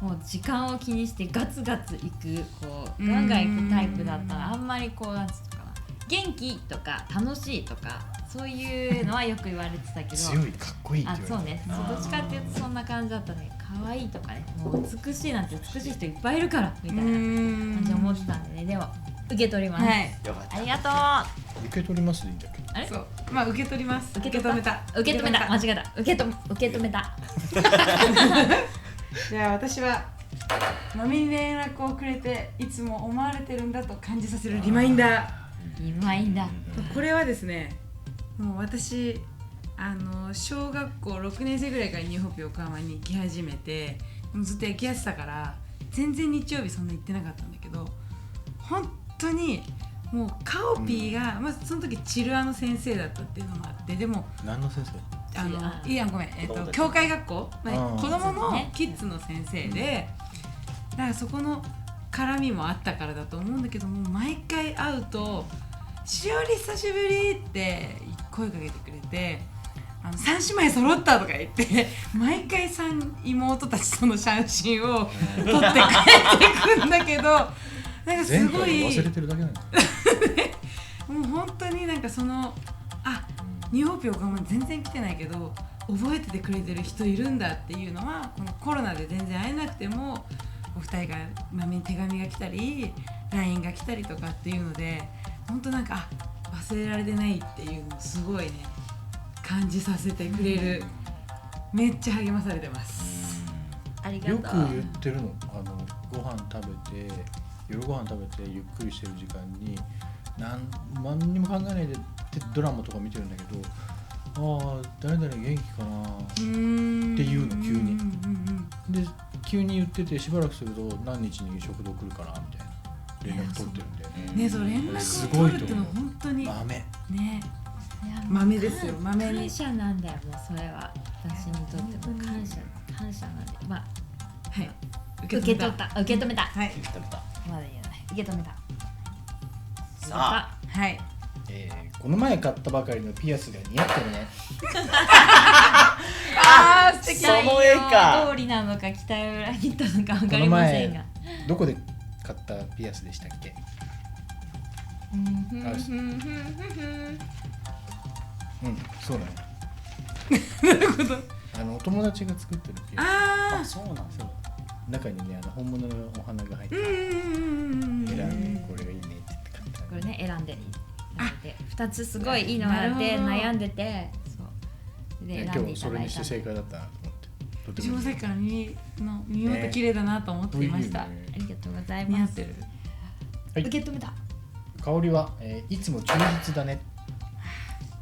う時間を気にしてガツガツ行く、こうガンガン行くタイプだったら、あんまりこうなんつうのかな、元気とか楽しいとかそういうのはよく言われてたけど、強いかっこいいって言われる。そうね、そうどっちかっていうとそんな感じだったね。可愛いとかね、もう美しいなんて美しい人いっぱいいるからみたいな感じで思ってたんでね。でも受け取ります。はい。よかった。ありがとう。受け取りますでいいんだけど。あれ？そう。まあ受け取ります。受け止めた。間違えた。受け止めた。じゃあ私はまみに連絡をくれていつも思われてるんだと感じさせるリマインダー。今いいんだ。これはですね、もう私小学校6年生ぐらいからニューホープ横浜に行き始めて、もうずっと野球やってたから全然日曜日そんな行ってなかったんだけど、本当にもうカオピーが、まずその時チルアの先生だったっていうのもあって、でも何の先生？いいやんごめん、教会学校、子供のキッズの先生で、だからそこの絡みもあったからだと思うんだけども、毎回会うと「しおり久しぶり」って声かけてくれて、3姉妹揃ったとか言って毎回3妹たちとの写真を撮って帰ってくんだけど、なんかすごい忘れてるだけなんだもう本当になんかそのニューホープ横浜に全然来てないけど覚えててくれてる人いるんだっていうのは、このコロナで全然会えなくてもお二人がまめに手紙が来たり LINE が来たりとかっていうので、本当なんか忘れられてないっていうのをすごいね感じさせてくれる、めっちゃ励まされてます。ありがとう。よく言ってるの、ご飯食べて夜ご飯食べてゆっくりしてる時間に何にも考えないでドラマとか見てるんだけど、誰々元気かなっていうの急にで急に言ってて、しばらくすると何日に食堂来るかなみたいな連絡取ってるんだよね。そう連絡を取るってのは本当に豆ね、豆ですよ。豆に感謝なんだよ。もうそれは私にとっても感謝なんで、まあはい受け止めたはい受け止めた。まだ言えない受け止めた。さあはいこの前買ったばかりのピアスが似合ってるね。素敵その絵か通りなのか期待を裏切ったのか分かこのりません前が、どこで買ったピアスでしたっけ？そうなの。なるほど。お友達が作ってるピアス。そうなんだ。中にね本物のお花が入ってる。選んでこれがいいねって言って買った。これね選んで2つすごいいいのがあって悩んでて、そうで選んでいただいた。今日それにして正解だったなと思って。私もさっきから耳元綺麗だなと思っていました。ありがとうございます。似合ってる。はい、受け止めた。香りは、いつも忠実だね。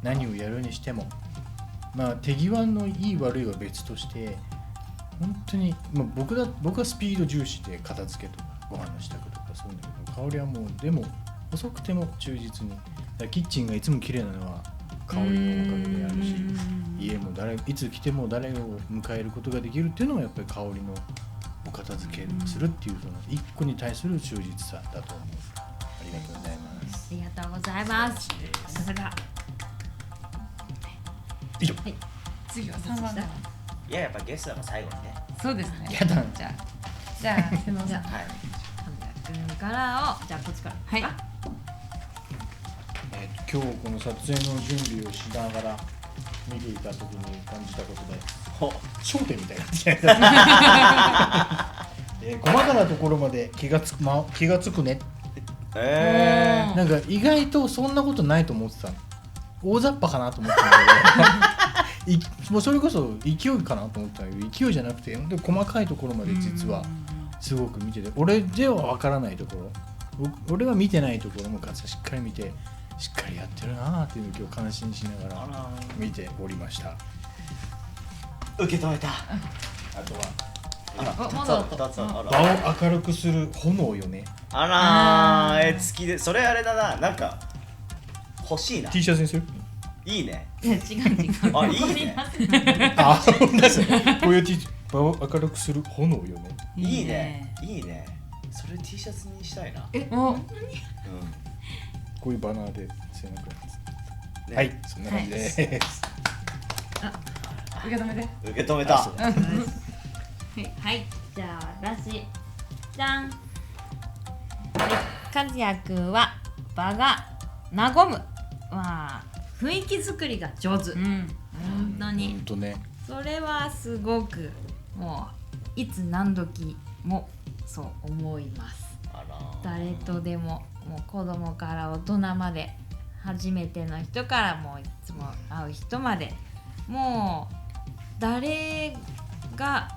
何をやるにしても、手際のいい悪いは別として本当に、僕はスピード重視で片付けとかご飯の支度とかそういうんだけど、香りはもうでも遅くても忠実に。キッチンがいつも綺麗なのは香りのおかげであるし、家もいつ来ても誰を迎えることができるっていうのはやっぱり香りのお片付けするっていうその一個に対する忠実さだと思う。ありがとうございます。ありがとうございます。さすが。以上。はい。次は3番だ。やっぱゲストが最後にね。そうですね。やだ。じゃあ瀬能さん。はい。君からじゃあこっちから。はい。今日この撮影の準備をしながら見ていた時に感じたことで、焦点みたいな感じじゃない細かなところまで気がつくね。なんか意外とそんなことないと思ってたの。大雑把かなと思ったんだけどもうそれこそ勢いかなと思ったんだけど、勢いじゃなくて本当に細かいところまで実はすごく見てて、俺では分からないところ、俺が見てないところもしっかり見て、しっかりやってるなーっていうのを今日感心しながら見ておりました。受け止めた。あとはまだ場を明るくする炎よね。月でそれあれだな、なんか欲しいな。 T シャツにする？いいね。違う。いいね。本当ですね。こういう T シャツ、場を明るくする炎よね。いいね。いいね。それ T シャツにしたいな。こういうバナーで背中にね。はい、そんな感じです。受け止めて。受け止めた。はい、じゃあ私じゃん。和也くんは場が和む、雰囲気作りが上手。本当に。本当ね。それはすごくもういつ何時もそう思います。誰とでも、もう子供から大人まで、初めての人からもういつも会う人まで、もう誰が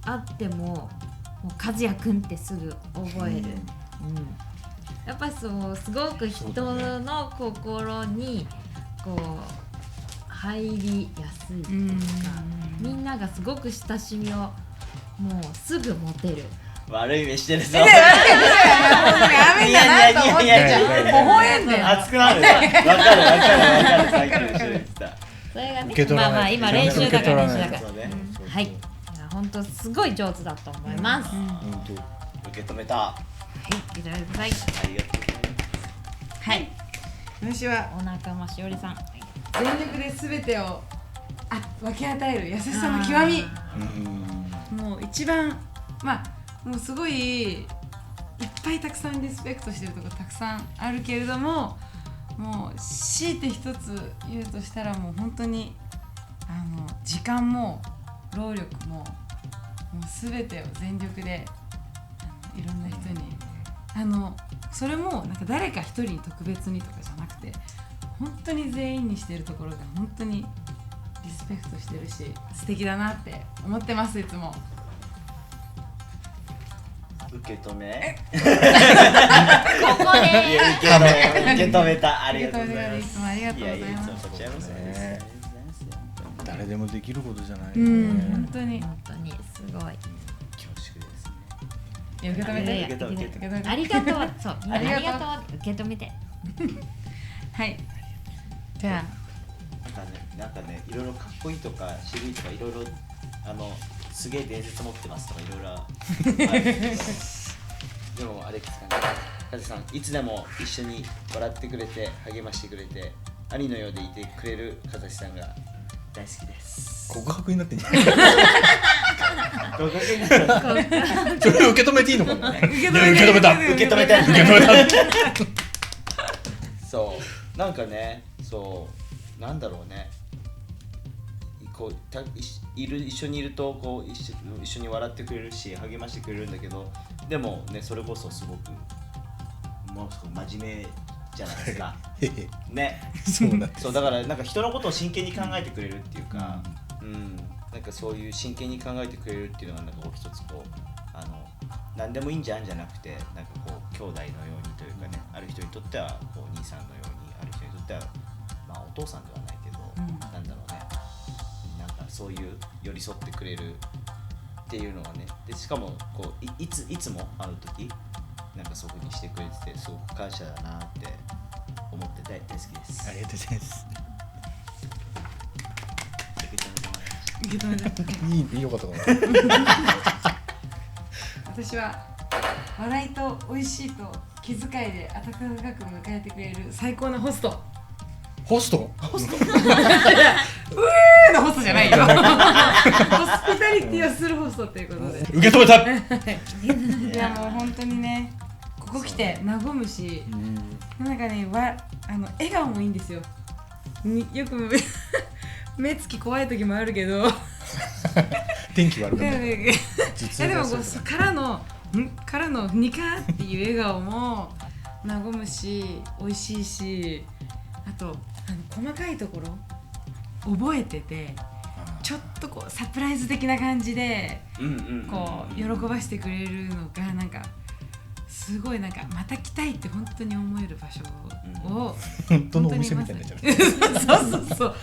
会っても和也くんってすぐ覚える、やっぱそうすごく人の心にこう入りやすいというか、みんながすごく親しみをもうすぐ持てる。悪い目してるぞ。やめんだなと思って微笑んで熱くなる。わかるさっきの人言ってた。それがね、受け取らないまあまあ今練習だから受け取らないそうね。はい、本当すごい上手だと思います。受け止めた。はい、いただきください。ありがとうございます。はい、私はお仲間しおりさん。全力で全てを分け与える優しさの極み。もう一番もうすごいいっぱいたくさんリスペクトしてるところたくさんあるけれども、もう強いて一つ言うとしたらもう本当に時間も労力ももう全てを全力でいろんな人にそれもなんか誰か一人に特別にとかじゃなくて本当に全員にしてるところが本当にリスペクトしてるし素敵だなって思ってます。いつも受け止め。ここで受け止めた。ありがとうございます。いつもありがとうございます。いやいつもこちらこそです。誰でもできることじゃないよ本当に本当にすごい。恐縮ですね。受け止めて受け止めてありがとう。そうみんなありありがとうがとう受け止めて。はいじゃなんかね、いろいろかっこいいとか渋いとかいろいろすげえ伝説持ってますとかいろいろあるけどでもあれですかね、カズさんいつでも一緒に笑ってくれて励ましてくれて兄のようでいてくれるカズさんが大好きです。告白になってんじゃない合格になる。それ受け止めていいのかな。受け止めていや受け止めた受け止めた受け止めたそうなんかね、そうなんだろうね、こう一緒にいるとこう一緒に笑ってくれるし励ましてくれるんだけど、でもねそれこそすごくもうすごく真面目じゃないですかね。そうなんです。そうだからなんか人のことを真剣に考えてくれるっていうか、なんかそういう真剣に考えてくれるっていうのがなんかこう一つこう何でもいいんじゃんじゃなくて、なんかこう兄弟のようにというかね、ある人にとってはこう兄さんのように、ある人にとってはまあお父さんではないけど、なんだろうね、なんかそういう寄り添ってくれるっていうのはね、でしかもこういつも会う時なんかそういう風にしてくれててすごく感謝だなって思って大好きです。ありがとうございます。受け止めたいいよかったかな。私は笑いと美味しいと気遣いで温かく迎えてくれる最高のホスト。ホストのホストじゃないよホスピタリティをするホストということで、受け止めたいやもう本当にね、ここ来て和むし、なんかね笑顔もいいんですよ。よく目つき怖い時もあるけど天気悪くなる。でもこうからのニカーっていう笑顔も和むし美味しいし、あと細かいところ覚えててちょっとこうサプライズ的な感じでこう喜ばしてくれるのがなんかすごいなんかまた来たいって本当に思える場所を本当のお店みたいになっちゃう。そう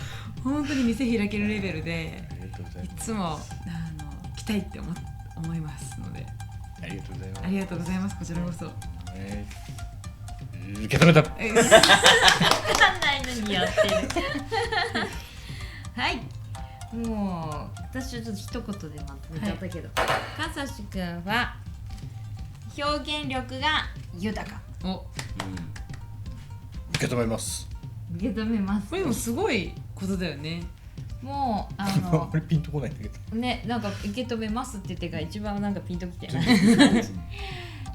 本当に店開けるレベルでありがとうございます。いつも来たいって思いますので、ありがとうございます。ありがとうございます。こちらこそ受け止めた。わかんないのにやってるはいもう私はちょっと一言でまとめちゃったけど、かさしくんは表現力が豊か。受け止めます。受け止めます。これでもすごいことだよね。もうあれピンとこないんだけどね、なんか受け止めますって言ってから一番なんかピンときてない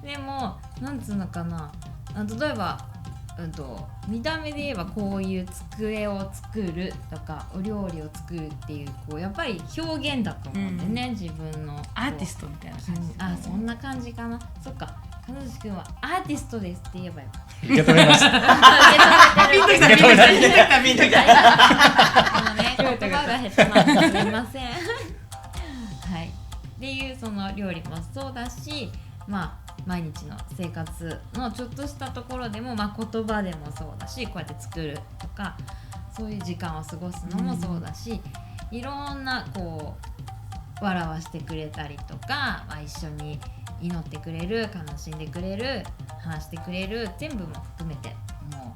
でもなんつうのかな、例えば、見た目で言えばこういう机を作るとかお料理を作るっていう、こうやっぱり表現だと思うんでね、自分のアーティストみたいな感じ、そんな感じかな。そっか、かずしくんはアーティストですって言えばよかった。受け止めます。ピンときた受け止めた。ピンときた言葉が下手なんですみませんはいっていうそその料理もそうだし、まあ毎日の生活のちょっとしたところでも、まあ、言葉でもそうだし、こうやって作るとかそういう時間を過ごすのもそうだし、いろんなこう笑わしてくれたりとか、まあ、一緒に祈ってくれる、悲しんでくれる、話してくれる、全部も含めても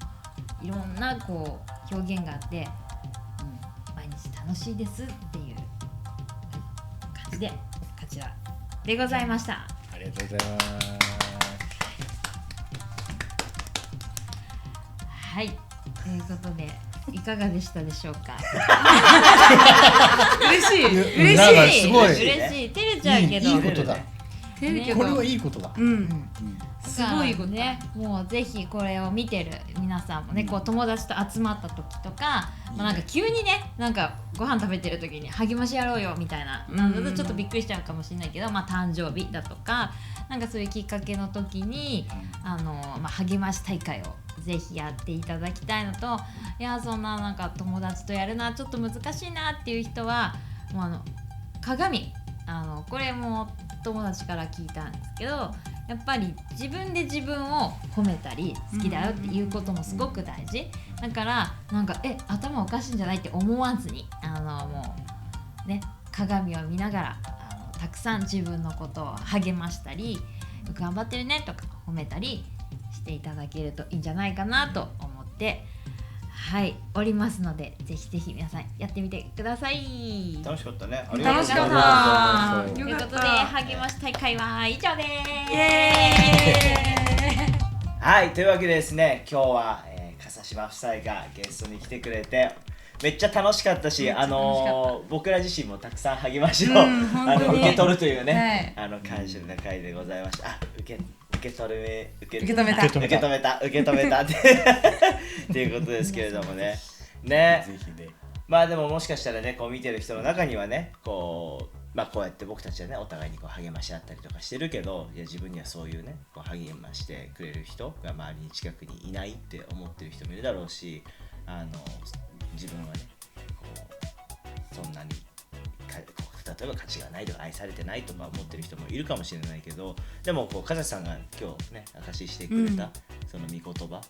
ういろんなこう表現があって、毎日楽しいですっていう感じでこちらでございました。ありがとうございます。はい、ということでいかがでしたでしょうか。嬉しい嬉なんかしいすごい嬉しい、照れちゃうけどいいことだ。照れるけどこれはいいことだ。すごいことね。もうぜひこれを見てる皆さんもね、こう友達と集まった時とか、まあ、なんか急にね、なんかご飯食べてる時に励ましやろうよみたいな、なんだとちょっとびっくりしちゃうかもしれないけど、まあ誕生日だとか、なんかそういうきっかけの時にまあ、励まし大会をぜひやっていただきたいのと、いやそんななんか友達とやるのはちょっと難しいなっていう人は、もう鏡、これも友達から聞いたんですけど、やっぱり自分で自分を褒めたり好きだよっていうこともすごく大事だから、なんか頭おかしいんじゃないって思わずに、もうね、鏡を見ながらたくさん自分のことを励ましたり、頑張ってるねとか褒めたりしていただけるといいんじゃないかなと思っておりますので、ぜひぜひ皆さんやってみてください。楽しかったね。楽しかった。ということで励まし大会は以上です。イエーイ。はい、というわけでですね、今日は、笠島夫妻がゲストに来てくれてめっちゃ楽しかったし、僕ら自身もたくさん励ましを、受け取るというね、感謝な回でございました。受け止めたってっていうことですけれどもね。ね。ぜひね。まあでももしかしたらね、こう見てる人の中にはね、こうやって僕たちはね、お互いにこう励まし合ったりとかしてるけど、いや自分にはそういうね、こう励ましてくれる人が周りに近くにいないって思ってる人もいるだろうし、自分はね、こうそんなに例えば価値がないとか愛されてないとか思ってる人もいるかもしれないけど、でもこう笠さんが今日ね証ししてくれたその御言葉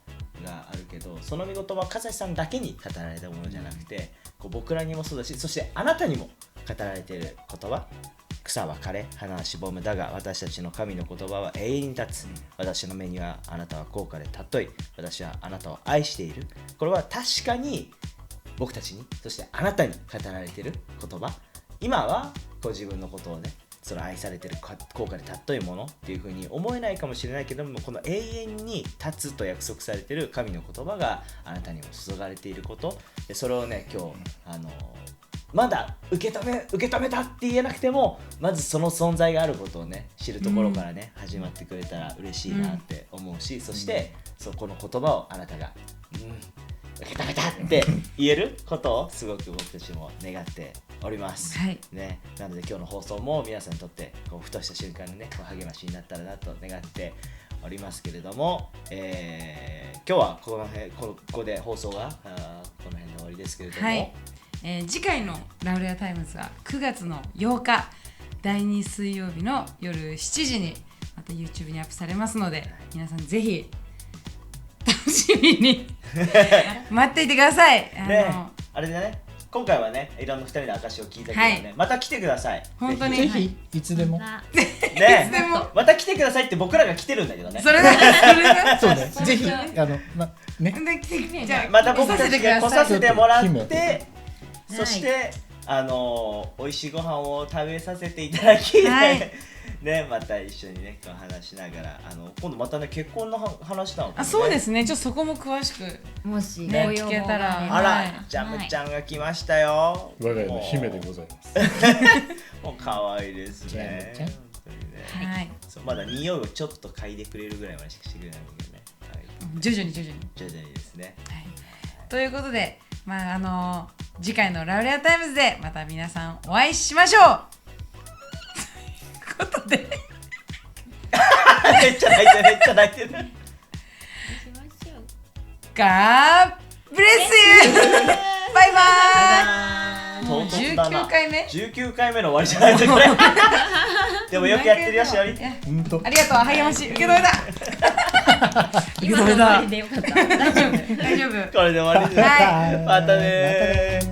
があるけど、その御言葉は笠さんだけに語られたものじゃなくて、こう僕らにもそうだし、そしてあなたにも語られている言葉、草は枯れ花はしぼむ、だが私たちの神の言葉は永遠に立つ、私の目にはあなたは高価で尊い、私はあなたを愛している。これは確かに僕たちに、そしてあなたに語られている言葉。今はこう自分のことをね、その愛されてる高価で尊いものっていう風に思えないかもしれないけども、この永遠に立つと約束されている神の言葉があなたにも注がれていることで、それをね今日まだ受け止めたって言えなくても、まずその存在があることをね知るところからね、始まってくれたら嬉しいなって思うし、そしてこの言葉をあなたが受け止めたって言えることをすごく僕たちも願っております、ね。なので今日の放送も皆さんにとってこうふとした瞬間にねこう励ましになったらなと願っておりますけれども、今日はここで放送がこの辺で終わりですけれども、次回のラウレアタイムズは9月の8日第2水曜日の夜7時にまた YouTube にアップされますので、皆さんぜひ楽しみに待っていてください。あれだね、今回はねいろんな2人の証を聞いたけどね、また来てください。本当にぜひいつでもまた来てくださいって僕らが来てるんだけどね。それだそうね、ぜひまた僕たちが来させてもらって、そして美味しいご飯を食べさせていただき、ね、また一緒にね話しながら今度またね結婚の話なのかな、そうですね、ちょっとそこも詳しくもしね聞けたら、あらジャムちゃんが来ましたよ。我が家の姫でございます。もう可愛いですね。ジャムちゃんまだ匂いをちょっと嗅いでくれるぐらいまでしかしてくれないんだけどね、徐々にですね。ということで、次回のラウレアタイムズでまた皆さんお会いしましょうということでめっちゃ泣いてるGod bless you バイバーイ。唐突だな。19回目19回目の終わりじゃないですかこれでもよくやってるよしおり。本当ありがとう励まし受け止めた今の終わりでよかった大丈夫大丈夫これで終わりです。はいまたねー。